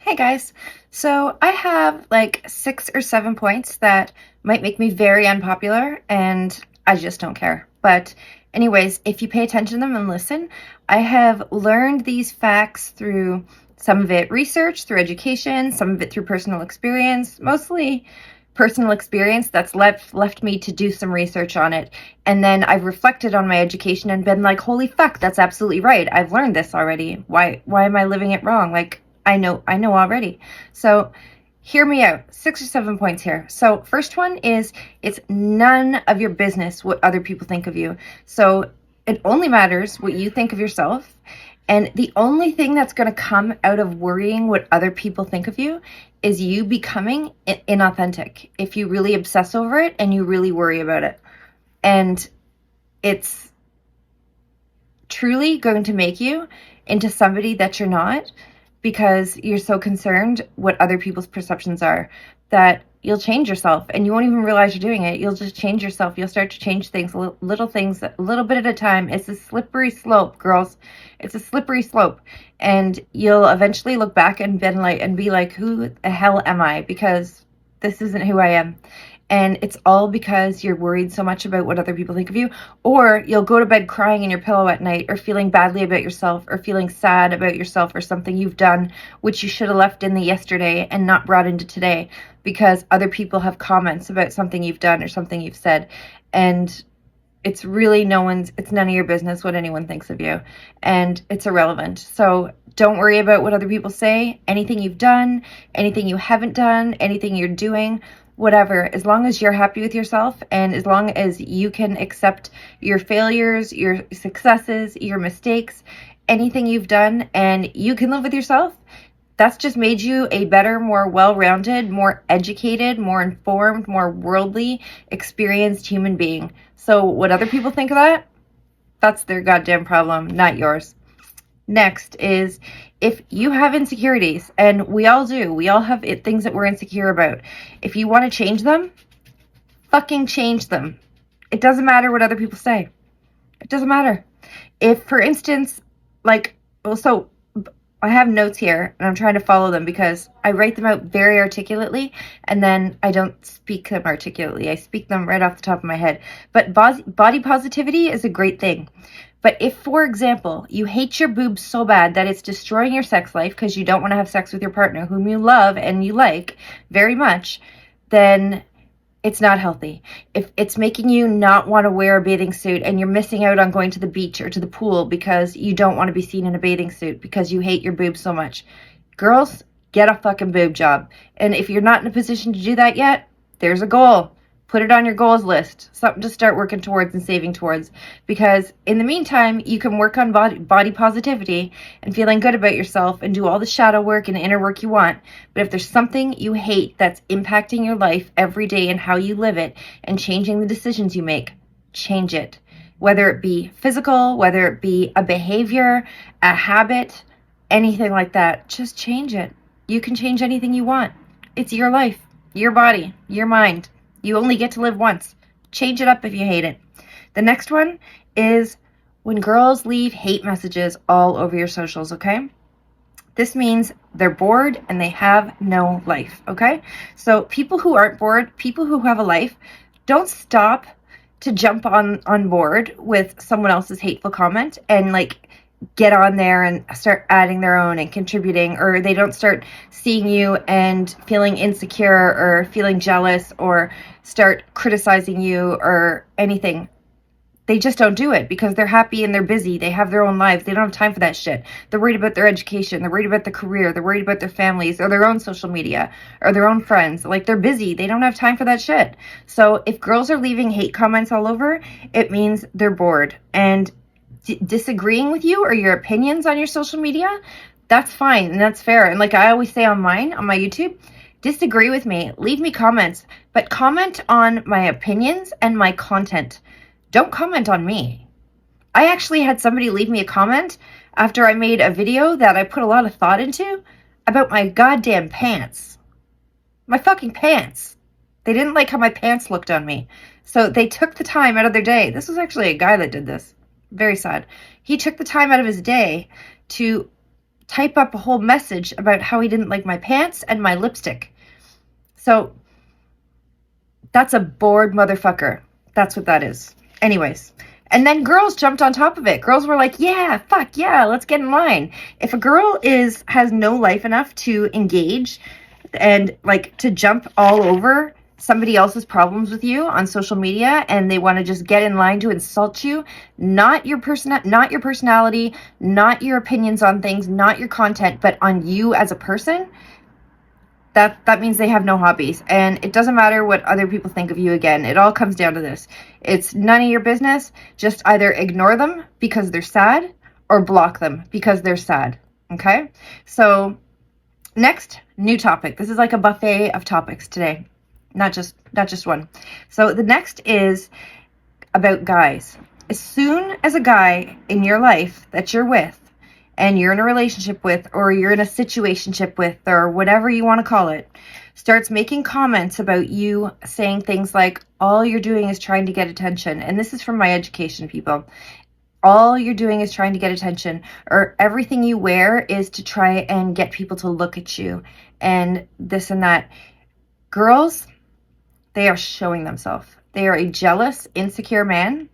Hey guys, so I have like 6 or 7 points that might make me very unpopular, and I just don't care. But, anyways, if you pay attention to them and listen, I have learned these facts through some of it research, through education, some of it through personal experience, mostly personal experience that's left me to do some research on it. And then I've reflected on my education and been like, holy fuck, that's absolutely right. I've learned this already. Why am I living it wrong? Like, I know already. So hear me out. 6 or 7 points here. So first one is it's none of your business what other people think of you. So it only matters what you think of yourself. And the only thing that's going to come out of worrying what other people think of you is you becoming inauthentic if you really obsess over it and you really worry about it. And it's truly going to make you into somebody that you're not, because you're so concerned what other people's perceptions are, that you'll change yourself and you won't even realize you're doing it. You'll just change yourself. You'll start to change things, little things, a little bit at a time. It's a slippery slope, girls. It's a slippery slope. And you'll eventually look back and be like, who the hell am I? Because this isn't who I am. And it's all because you're worried so much about what other people think of you. Or you'll go to bed crying in your pillow at night, or feeling badly about yourself, or feeling sad about yourself, or something you've done which you should have left in the yesterday and not brought into today, because other people have comments about something you've done or something you've said. And it's really it's none of your business what anyone thinks of you, and it's irrelevant. So don't worry about what other people say. Anything you've done, anything you haven't done, anything you're doing, whatever, as long as you're happy with yourself and as long as you can accept your failures, your successes, your mistakes, anything you've done, and you can live with yourself, that's just made you a better, more well-rounded, more educated, more informed, more worldly, experienced human being. So what other people think of that, that's their goddamn problem, not yours. Next is, if you have insecurities, and we all do, we all have things that we're insecure about. If you want to change them, fucking change them. It doesn't matter what other people say. It doesn't matter. If, for instance, so I have notes here and I'm trying to follow them because I write them out very articulately and then I don't speak them articulately. I speak them right off the top of my head. But body positivity is a great thing. But if, for example, you hate your boobs so bad that it's destroying your sex life because you don't want to have sex with your partner whom you love and you like very much, then it's not healthy. If it's making you not want to wear a bathing suit and you're missing out on going to the beach or to the pool because you don't want to be seen in a bathing suit because you hate your boobs so much, girls, get a fucking boob job. And if you're not in a position to do that yet, there's a goal. Put it on your goals list, something to start working towards and saving towards. Because in the meantime, you can work on body positivity and feeling good about yourself and do all the shadow work and inner work you want. But if there's something you hate that's impacting your life every day and how you live it and changing the decisions you make, change it. Whether it be physical, whether it be a behavior, a habit, anything like that, just change it. You can change anything you want. It's your life, your body, your mind. You only get to live once. Change it up if you hate it. The next one is when girls leave hate messages all over your socials, okay? This means they're bored and they have no life, okay? So people who aren't bored, people who have a life, don't stop to jump on board with someone else's hateful comment and get on there and start adding their own and contributing, or they don't start seeing you and feeling insecure or feeling jealous or start criticizing you or anything. They just don't do it because they're happy and they're busy. They have their own lives. They don't have time for that shit. They're worried about their education. They're worried about their career. They're worried about their families or their own social media or their own friends. They're busy. They don't have time for that shit. So if girls are leaving hate comments all over, it means they're bored. And disagreeing with you or your opinions on your social media, that's fine and that's fair. And I always say on my YouTube, disagree with me, leave me comments, but comment on my opinions and my content. Don't comment on me. I actually had somebody leave me a comment after I made a video that I put a lot of thought into about my goddamn pants. My fucking pants. They didn't like how my pants looked on me. So they took the time out of their day. This was actually a guy that did this. Very sad. He took the time out of his day to type up a whole message about how he didn't like my pants and my lipstick. So that's a bored motherfucker. That's what that is. Anyways. And then girls jumped on top of it. Girls were like, yeah, fuck yeah, let's get in line. If a girl has no life enough to engage and like to jump all over somebody else's problems with you on social media, and they want to just get in line to insult you, not your personality, not your opinions on things, not your content, but on you as a person, that means they have no hobbies. And it doesn't matter what other people think of you. Again, it all comes down to this. It's none of your business. Just either ignore them because they're sad or block them because they're sad. Okay? So next, new topic. This is like a buffet of topics today. Not just one. So the next is about guys. As soon as a guy in your life that you're with, and you're in a relationship with, or you're in a situationship with, or whatever you want to call it, starts making comments about you, saying things like, all you're doing is trying to get attention. And this is from my education, people. All you're doing is trying to get attention, or everything you wear is to try and get people to look at you, and this and that. Girls, they are showing themselves. They are a jealous, insecure man.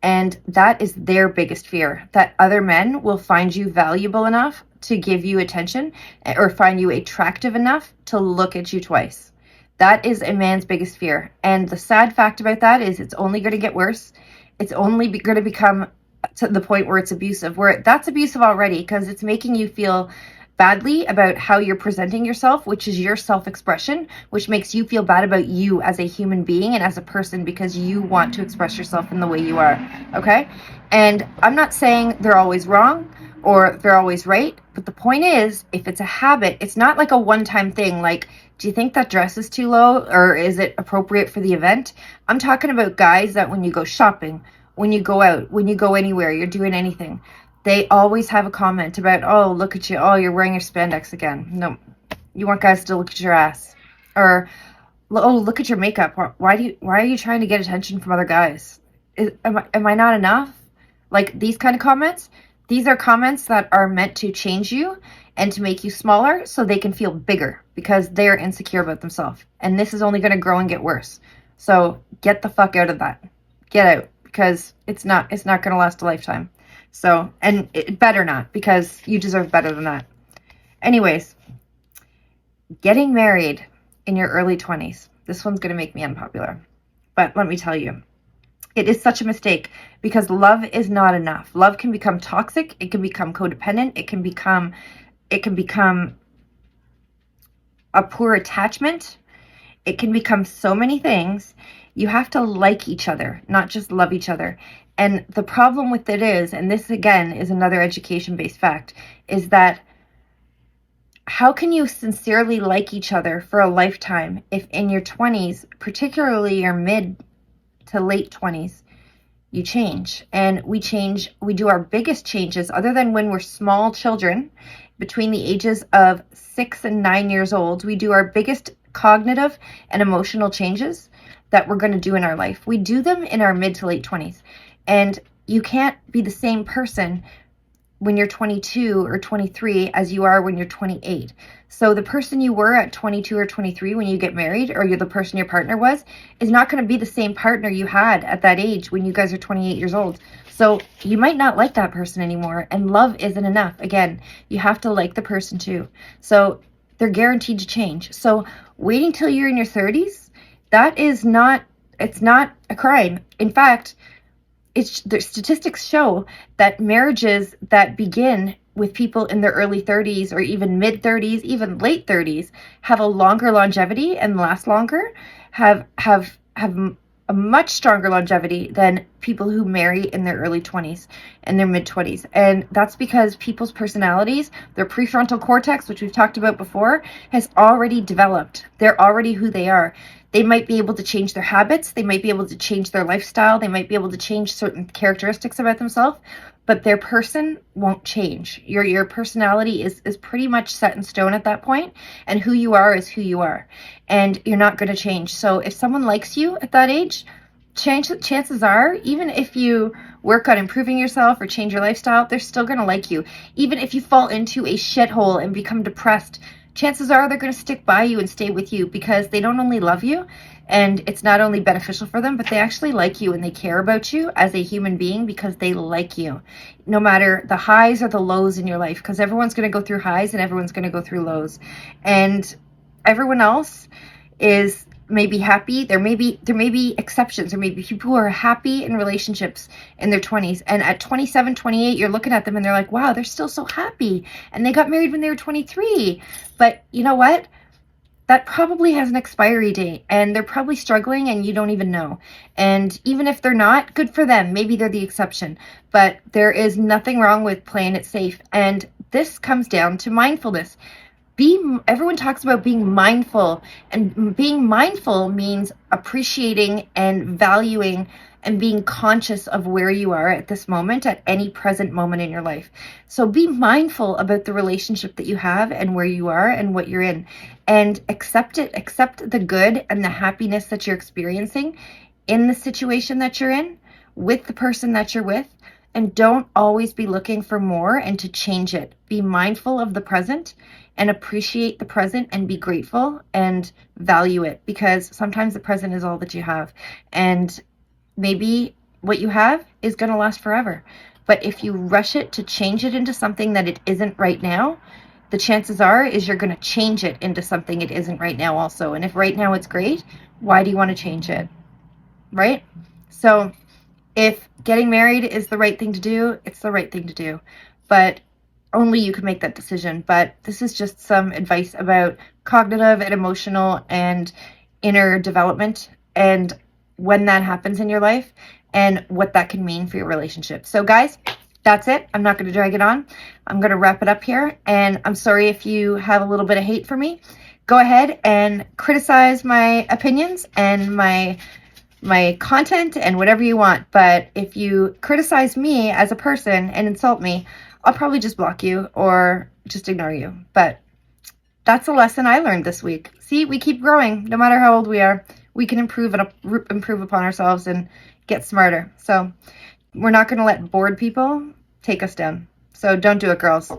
And that is their biggest fear, that other men will find you valuable enough to give you attention, or find you attractive enough to look at you twice. That is a man's biggest fear. And the sad fact about that is it's only going to get worse. It's only going to become to the point where it's abusive, where that's abusive already, because it's making you feel badly about how you're presenting yourself, which is your self-expression, which makes you feel bad about you as a human being and as a person, because you want to express yourself in the way you are. Okay? And I'm not saying they're always wrong or they're always right, but the point is, if it's a habit, it's not like a one-time thing. Like, do you think that dress is too low, or is it appropriate for the event? I'm talking about guys that when you go shopping, when you go out, when you go anywhere, you're doing anything, they always have a comment about, oh, look at you. Oh, you're wearing your spandex again. No, you want guys to look at your ass. Or, oh, look at your makeup. Why are you trying to get attention from other guys? Am I not enough? Like, these kind of comments, these are comments that are meant to change you and to make you smaller so they can feel bigger, because they're insecure about themselves. And this is only going to grow and get worse. So get the fuck out of that. Get out, because it's not going to last a lifetime. So, and it better not, because you deserve better than that. Anyways, getting married in your early 20s. This one's going to make me unpopular. But let me tell you, it is such a mistake, because love is not enough. Love can become toxic. It can become codependent. It can become a poor attachment. It can become so many things. You have to like each other, not just love each other. And the problem with it is, and this again is another education-based fact, is that how can you sincerely like each other for a lifetime if in your 20s, particularly your mid to late 20s, you change? And we do our biggest changes, other than when we're small children, between the ages of 6 and 9 years old, we do our biggest cognitive and emotional changes that we're going to do in our life. We do them in our mid to late 20s. And you can't be the same person when you're 22 or 23 as you are when you're 28. So the person you were at 22 or 23 when you get married, or you're the person your partner was, is not going to be the same partner you had at that age when you guys are 28 years old. So you might not like that person anymore, and love isn't enough. Again, you have to like the person too. So they're guaranteed to change. So waiting till you're in your 30s, it's not a crime. In fact, the statistics show that marriages that begin with people in their early 30s or even mid 30s, even late 30s, have a longer longevity and last longer, have a much stronger longevity than people who marry in their early 20s and their mid 20s. And that's because people's personalities, their prefrontal cortex, which we've talked about before, has already developed. They're already who they are. They might be able to change their habits. They might be able to change their lifestyle. They might be able to change certain characteristics about themselves, but their person won't change. Your personality is pretty much set in stone at that point, and who you are is who you are, and you're not going to change. So if someone likes you at that age, chances are, even if you work on improving yourself or change your lifestyle, they're still going to like you. Even if you fall into a shithole and become depressed, chances are they're going to stick by you and stay with you, because they don't only love you and it's not only beneficial for them, but they actually like you and they care about you as a human being because they like you, no matter the highs or the lows in your life, because everyone's going to go through highs and everyone's going to go through lows. And everyone else is maybe happy. There may be exceptions. There may be people who are happy in relationships in their 20s, and at 27, 28, you're looking at them and they're like, wow, they're still so happy, and they got married when they were 23. But you know what? That probably has an expiry date, and they're probably struggling and you don't even know. And even if they're not, good for them. Maybe they're the exception, but there is nothing wrong with playing it safe. And this comes down to mindfulness. Everyone talks about being mindful, and being mindful means appreciating and valuing and being conscious of where you are at this moment, at any present moment in your life. So be mindful about the relationship that you have and where you are and what you're in, and accept it. Accept the good and the happiness that you're experiencing in the situation that you're in, with the person that you're with, and don't always be looking for more and to change it. Be mindful of the present and appreciate the present and be grateful and value it, because sometimes the present is all that you have. And maybe what you have is going to last forever. But if you rush it to change it into something that it isn't right now, the chances are is you're going to change it into something it isn't right now also. And if right now it's great, why do you want to change it? Right? So if getting married is the right thing to do, it's the right thing to do. But only you can make that decision. But this is just some advice about cognitive and emotional and inner development, and when that happens in your life and what that can mean for your relationship. So guys, that's it. I'm not going to drag it on. I'm going to wrap it up here. And I'm sorry if you have a little bit of hate for me. Go ahead and criticize my opinions and my content and whatever you want. But if you criticize me as a person and insult me, I'll probably just block you or just ignore you. But that's a lesson I learned this week. See, we keep growing no matter how old we are. We can improve upon ourselves and get smarter. So we're not going to let bored people take us down. So don't do it, girls.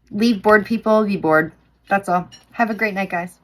Leave bored people be bored. That's all. Have a great night, guys.